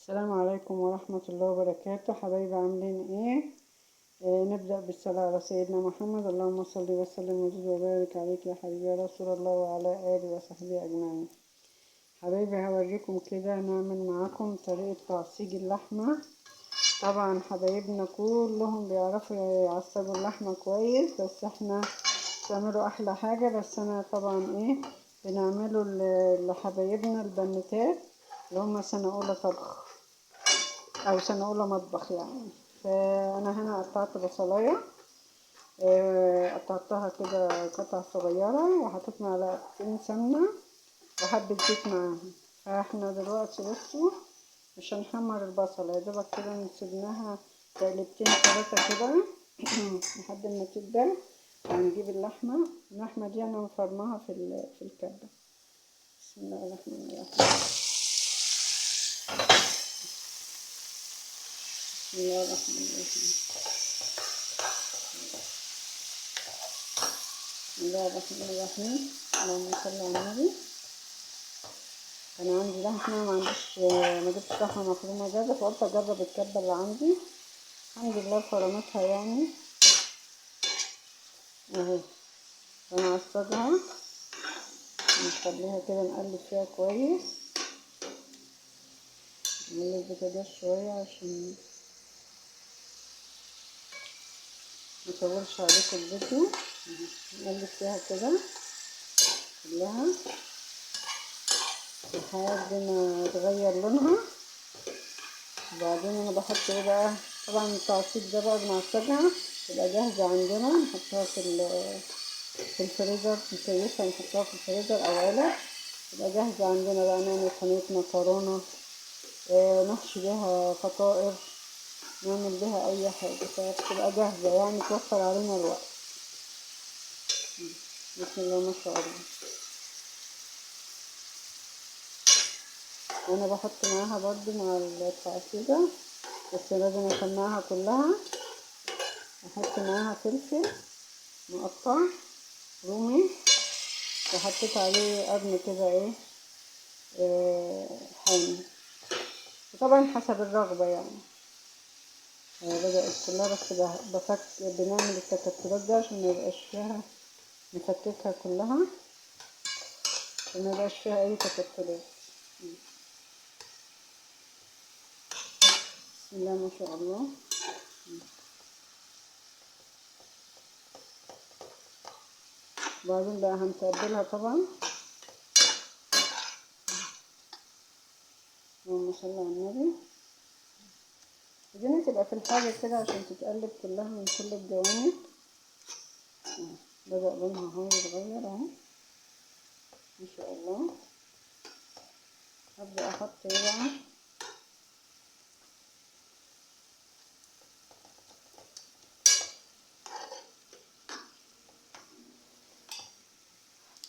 السلام عليكم ورحمة الله وبركاته. حبايبي عاملين ايه؟ نبدأ بالصلاة على سيدنا محمد. اللهم صل وسلم وزد وبارك عليك يا حبيبي يا رسول الله وعلى آله وصحبه أجمعين. حبايبي هوريكم كده نعمل معاكم طريقة تعصيج اللحمة. طبعا حبايبنا كلهم بيعرفوا يعصجوا اللحمة كويس، بس احنا بنعملوا أحلى حاجة. بس أنا طبعا ايه بنعمله لحبايبنا البنوتات اللي هم سنة أولى طبخ او سنة اولى مطبخ يعني. فانا هنا قطعت بصلايه، قطعتها كده قطع صغيره، وحطيت معلقتين سمنه وحبه زيت معاها. فاحنا دلوقتي بصوا مش هنحمر البصله، يا دوبك كده نسيبناها تقلبتين ثلاثه كده لحد ما تدبل. وهنجيب اللحمه دي انا مفرماها في الكبه. بسم الله الرحمن الرحيم. بسم الله الرحمن الرحيم. بسم الله الرحمن الرحيم. اللهم صل على النبي. انا عندي لحمه ما جبتش لحمه مفرومه جاهزه، فقلت اجرب الكبه اللي عندي. الحمد لله فرمتها يعني اهي. هنعصجها نخليها كده، نقلب فيها كويس، نقلب البوتاجاز شويه عشان مطولش عليكم الفيديو. نقلب فيها كده كلها لحد ما تغير لونها. وبعدين انا بحط ايه بقى، طبعا التعصيب ده بقى بنعصجها تبقى جاهزة عندنا، نحطها في الفريزر، نكيسها نحطها في الفريزر او علب تبقى جاهزة عندنا. بقى نعمل صينية مكرونة، نحشي بيها فطائر، نعمل بيها اي حاجة، فتبقى جاهزة يعني توفر علينا الوقت. بسم الله ما شاء الله. وانا بحط معاها برضو مع التعصيبة، بس لازم اسمعها كلها. احط معاها فلفل مقطع رومي، وحطيت عليه قرن كده ايه حامي، وطبعا حسب الرغبة يعني. بدأت كلها، بس بنعمل التكتلات ده عشان ما يبقاش فيها، نفككها كلها عشان ما يبقاش فيها اي تكتلات. بسم الله ما شاء الله. وبعدين بقى هنتبلها طبعا. اللهم صل على النبي. دي تبقى في الحاجة كده عشان تتقلب كلها من كل الجوانب. بدأ لونها اهو يتغير اهو ما شاء الله. هبدأ احط ايه بقى،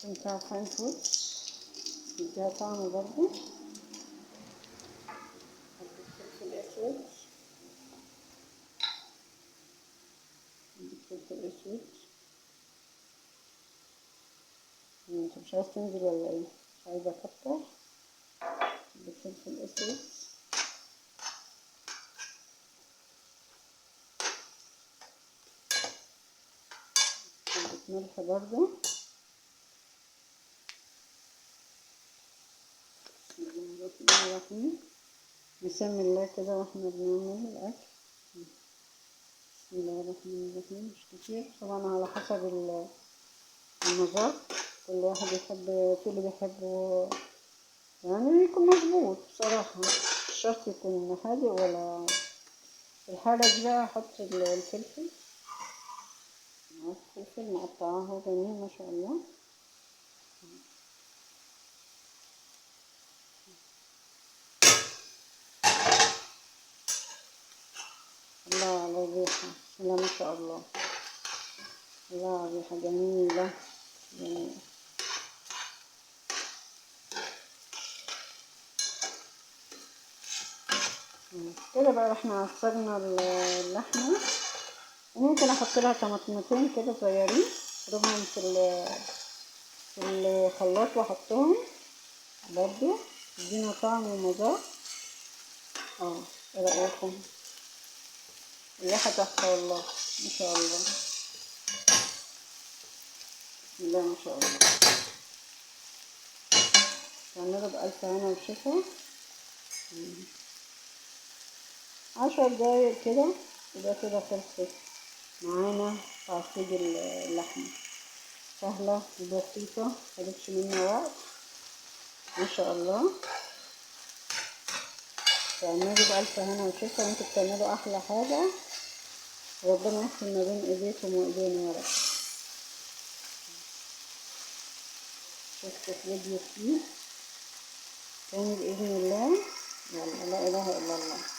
بتاع فاين فود يديها طعم برضو. فلفل اسود، فلفل اسود. انت مش عايز تنزل ولا ايه؟ مش عايزه اكتر. فلفل اسود، حبة ملح برضو. بسم الله الرحمن الرحيم. نسمي الله كده واحنا بنعمل الاكل. بسم الله الرحمن الرحيم. مش كتير طبعا، على حسب المذاق. كل واحد يحب، في اللي بيحبه يعني يكون مظبوط بصراحة، مش شرط يكون حادق ولا. في الحالة دي بقى احط الفلفل مقطعاه جميل ما شاء الله. الله على الريحة، بسم الله ما شاء الله. الله على الريحة جميلة جميلة. كده بقى احنا عصرنا اللحمة، وممكن احط لها طماطمتين كده صغيرين اضربهم في الخلاط واحطهم برضو، يدينا طعم ومذاق. اه، ايه رأيكم؟ الريحة تحفة والله، ما شاء الله، بسم الله ما شاء الله. تعملوا بألف هنا وشفا. 10 دقايق كده يبقى كده خلصت معانا تعصيج اللحمة. سهلة وبسيطة، مخدتش منا وقت، ما شاء الله. تعملوا بألف هنا وشفا، وانتوا بتعملوا أحلى حاجة. ربنا يحسن ما بين ايديكم وايدينا يا رب. شفتوا فيديو فيه تاني بإذن الله. يلا، لا إله إلا الله.